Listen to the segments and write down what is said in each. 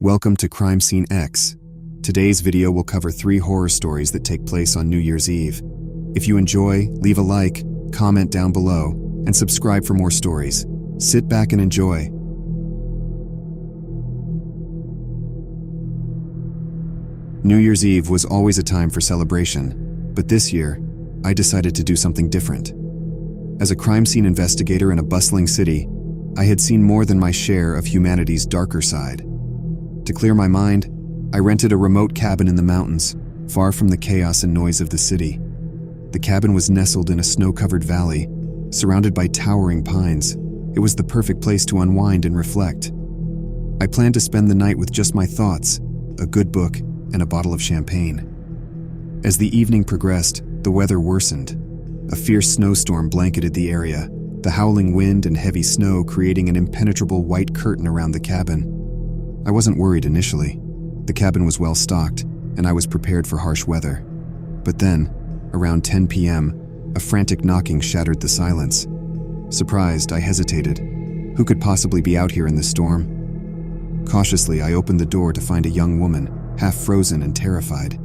Welcome to Crime Scene X. Today's video will cover 3 horror stories that take place on New Year's Eve. If you enjoy, leave a like, comment down below, and subscribe for more stories. Sit back and enjoy. New Year's Eve was always a time for celebration, but this year, I decided to do something different. As a crime scene investigator in a bustling city, I had seen more than my share of humanity's darker side. To clear my mind, I rented a remote cabin in the mountains, far from the chaos and noise of the city. The cabin was nestled in a snow-covered valley, surrounded by towering pines. It was the perfect place to unwind and reflect. I planned to spend the night with just my thoughts, a good book, and a bottle of champagne. As the evening progressed, the weather worsened. A fierce snowstorm blanketed the area, the howling wind and heavy snow creating an impenetrable white curtain around the cabin. I wasn't worried initially. The cabin was well stocked, and I was prepared for harsh weather. But then, around 10 p.m., a frantic knocking shattered the silence. Surprised, I hesitated. Who could possibly be out here in the storm? Cautiously, I opened the door to find a young woman, half frozen and terrified.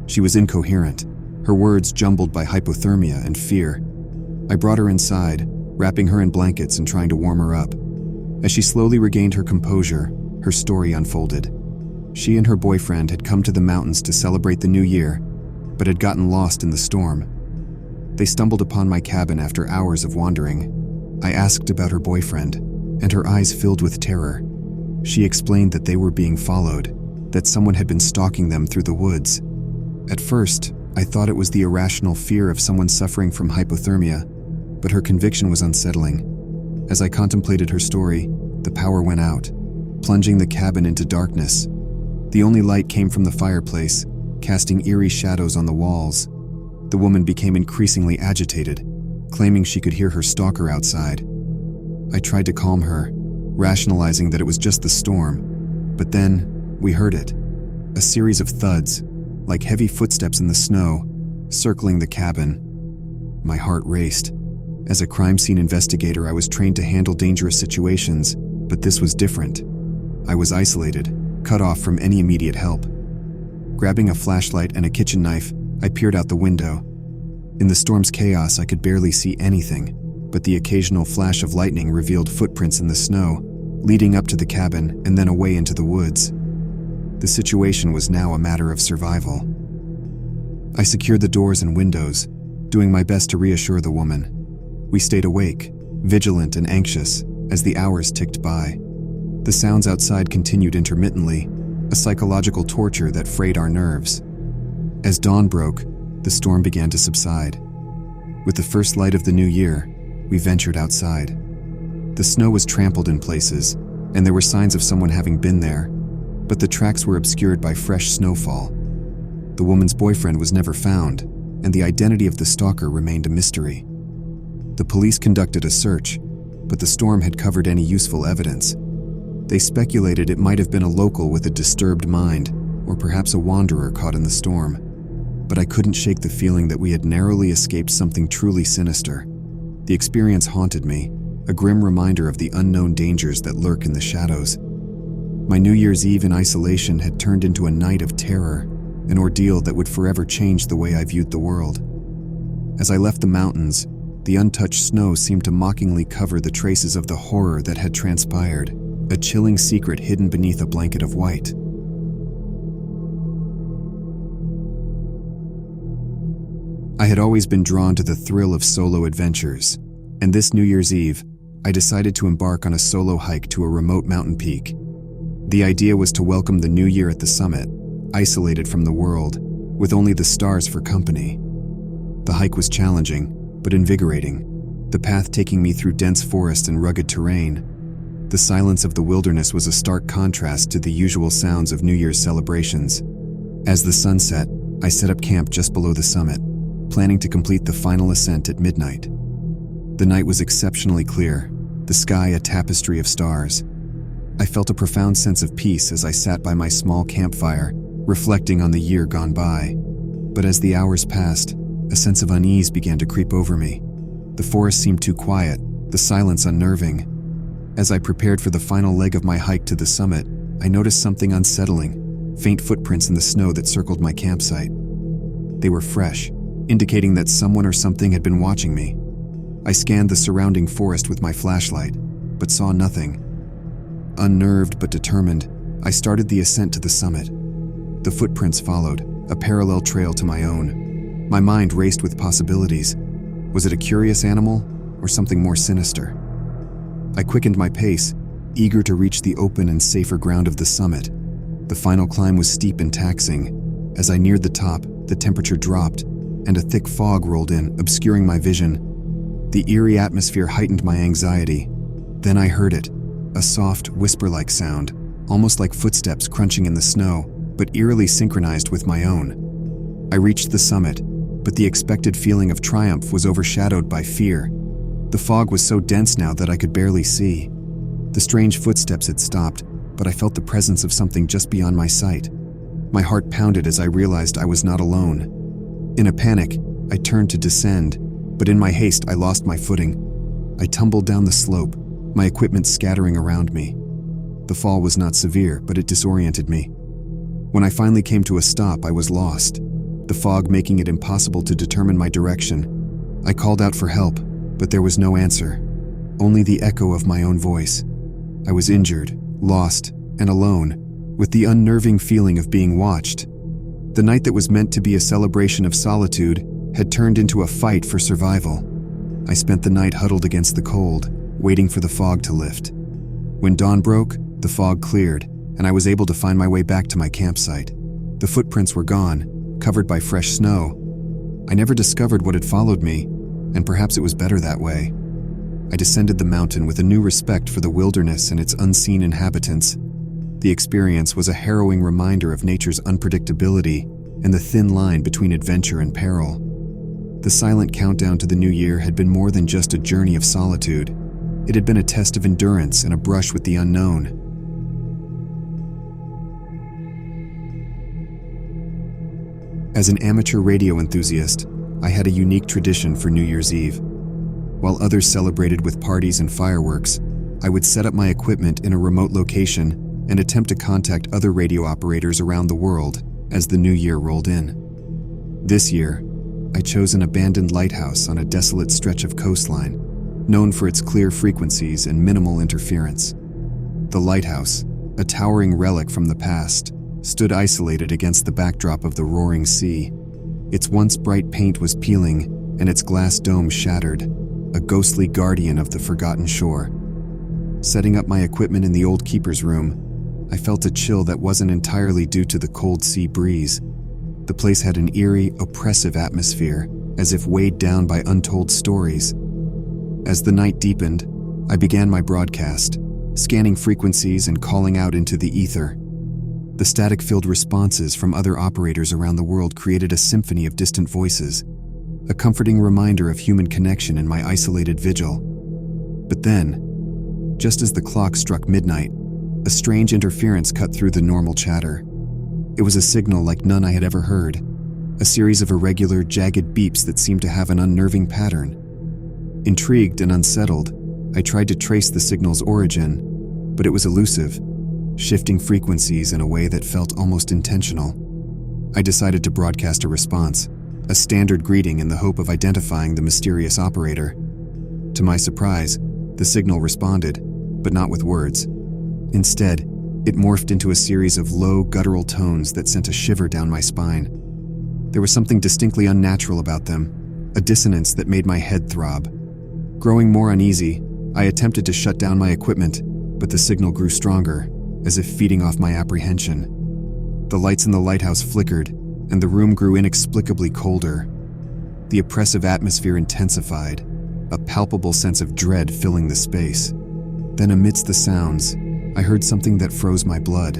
She was incoherent, her words jumbled by hypothermia and fear. I brought her inside, wrapping her in blankets and trying to warm her up. As she slowly regained her composure, her story unfolded. She and her boyfriend had come to the mountains to celebrate the new year, but had gotten lost in the storm. They stumbled upon my cabin after hours of wandering. I asked about her boyfriend, and her eyes filled with terror. She explained that they were being followed, that someone had been stalking them through the woods. At first, I thought it was the irrational fear of someone suffering from hypothermia, but her conviction was unsettling. As I contemplated her story, the power went out, plunging the cabin into darkness. The only light came from the fireplace, casting eerie shadows on the walls. The woman became increasingly agitated, claiming she could hear her stalker outside. I tried to calm her, rationalizing that it was just the storm. But then, we heard it. A series of thuds, like heavy footsteps in the snow, circling the cabin. My heart raced. As a crime scene investigator, I was trained to handle dangerous situations, but this was different. I was isolated, cut off from any immediate help. Grabbing a flashlight and a kitchen knife, I peered out the window. In the storm's chaos, I could barely see anything, but the occasional flash of lightning revealed footprints in the snow, leading up to the cabin and then away into the woods. The situation was now a matter of survival. I secured the doors and windows, doing my best to reassure the woman. We stayed awake, vigilant and anxious, as the hours ticked by. The sounds outside continued intermittently, a psychological torture that frayed our nerves. As dawn broke, the storm began to subside. With the first light of the new year, we ventured outside. The snow was trampled in places, and there were signs of someone having been there, but the tracks were obscured by fresh snowfall. The woman's boyfriend was never found, and the identity of the stalker remained a mystery. The police conducted a search, but the storm had covered any useful evidence. They speculated it might have been a local with a disturbed mind, or perhaps a wanderer caught in the storm. But I couldn't shake the feeling that we had narrowly escaped something truly sinister. The experience haunted me, a grim reminder of the unknown dangers that lurk in the shadows. My New Year's Eve in isolation had turned into a night of terror, an ordeal that would forever change the way I viewed the world. As I left the mountains, the untouched snow seemed to mockingly cover the traces of the horror that had transpired, a chilling secret hidden beneath a blanket of white. I had always been drawn to the thrill of solo adventures, and this New Year's Eve, I decided to embark on a solo hike to a remote mountain peak. The idea was to welcome the new year at the summit, isolated from the world, with only the stars for company. The hike was challenging, but invigorating, the path taking me through dense forest and rugged terrain. The silence of the wilderness was a stark contrast to the usual sounds of New Year's celebrations. As the sun set, I set up camp just below the summit, planning to complete the final ascent at midnight. The night was exceptionally clear, the sky a tapestry of stars. I felt a profound sense of peace as I sat by my small campfire, reflecting on the year gone by. But as the hours passed, a sense of unease began to creep over me. The forest seemed too quiet, the silence unnerving. As I prepared for the final leg of my hike to the summit, I noticed something unsettling, faint footprints in the snow that circled my campsite. They were fresh, indicating that someone or something had been watching me. I scanned the surrounding forest with my flashlight, but saw nothing. Unnerved but determined, I started the ascent to the summit. The footprints followed, a parallel trail to my own. My mind raced with possibilities. Was it a curious animal or something more sinister? I quickened my pace, eager to reach the open and safer ground of the summit. The final climb was steep and taxing. As I neared the top, the temperature dropped, and a thick fog rolled in, obscuring my vision. The eerie atmosphere heightened my anxiety. Then I heard it, a soft, whisper-like sound, almost like footsteps crunching in the snow, but eerily synchronized with my own. I reached the summit, but the expected feeling of triumph was overshadowed by fear. The fog was so dense now that I could barely see. The strange footsteps had stopped, but I felt the presence of something just beyond my sight. My heart pounded as I realized I was not alone. In a panic, I turned to descend, but in my haste I lost my footing. I tumbled down the slope, my equipment scattering around me. The fall was not severe, but it disoriented me. When I finally came to a stop, I was lost, the fog making it impossible to determine my direction. I called out for help, but there was no answer, only the echo of my own voice. I was injured, lost, and alone, with the unnerving feeling of being watched. The night that was meant to be a celebration of solitude had turned into a fight for survival. I spent the night huddled against the cold, waiting for the fog to lift. When dawn broke, the fog cleared, and I was able to find my way back to my campsite. The footprints were gone, covered by fresh snow. I never discovered what had followed me, and perhaps it was better that way. I descended the mountain with a new respect for the wilderness and its unseen inhabitants. The experience was a harrowing reminder of nature's unpredictability and the thin line between adventure and peril. The silent countdown to the new year had been more than just a journey of solitude. It had been a test of endurance and a brush with the unknown. As an amateur radio enthusiast, I had a unique tradition for New Year's Eve. While others celebrated with parties and fireworks, I would set up my equipment in a remote location and attempt to contact other radio operators around the world as the new year rolled in. This year, I chose an abandoned lighthouse on a desolate stretch of coastline, known for its clear frequencies and minimal interference. The lighthouse, a towering relic from the past, stood isolated against the backdrop of the roaring sea. Its once bright paint was peeling, and its glass dome shattered, a ghostly guardian of the forgotten shore. Setting up my equipment in the old keeper's room, I felt a chill that wasn't entirely due to the cold sea breeze. The place had an eerie, oppressive atmosphere, as if weighed down by untold stories. As the night deepened, I began my broadcast, scanning frequencies and calling out into the ether. The static-filled responses from other operators around the world created a symphony of distant voices, a comforting reminder of human connection in my isolated vigil. But then, just as the clock struck midnight, a strange interference cut through the normal chatter. It was a signal like none I had ever heard, a series of irregular, jagged beeps that seemed to have an unnerving pattern. Intrigued and unsettled, I tried to trace the signal's origin, but it was elusive, shifting frequencies in a way that felt almost intentional. I decided to broadcast a response, a standard greeting in the hope of identifying the mysterious operator. To my surprise, the signal responded, but not with words. Instead, it morphed into a series of low, guttural tones that sent a shiver down my spine. There was something distinctly unnatural about them, a dissonance that made my head throb. Growing more uneasy, I attempted to shut down my equipment, but the signal grew stronger, as if feeding off my apprehension. The lights in the lighthouse flickered, and the room grew inexplicably colder. The oppressive atmosphere intensified, a palpable sense of dread filling the space. Then amidst the sounds, I heard something that froze my blood.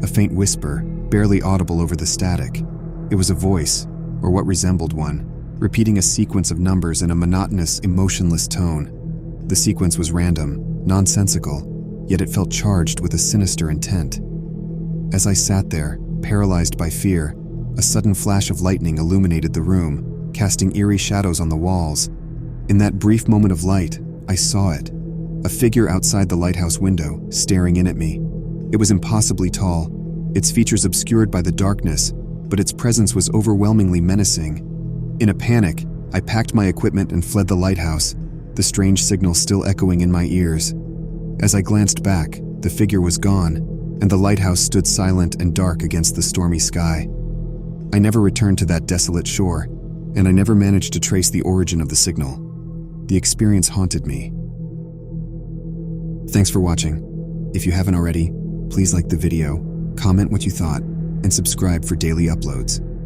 A faint whisper, barely audible over the static. It was a voice, or what resembled one, repeating a sequence of numbers in a monotonous, emotionless tone. The sequence was random, nonsensical, yet it felt charged with a sinister intent. As I sat there, paralyzed by fear, a sudden flash of lightning illuminated the room, casting eerie shadows on the walls. In that brief moment of light, I saw it. A figure outside the lighthouse window, staring in at me. It was impossibly tall, its features obscured by the darkness, but its presence was overwhelmingly menacing. In a panic, I packed my equipment and fled the lighthouse, the strange signal still echoing in my ears. As I glanced back, the figure was gone, and the lighthouse stood silent and dark against the stormy sky. I never returned to that desolate shore, and I never managed to trace the origin of the signal. The experience haunted me. Thanks for watching. If you haven't already, please like the video, comment what you thought, and subscribe for daily uploads.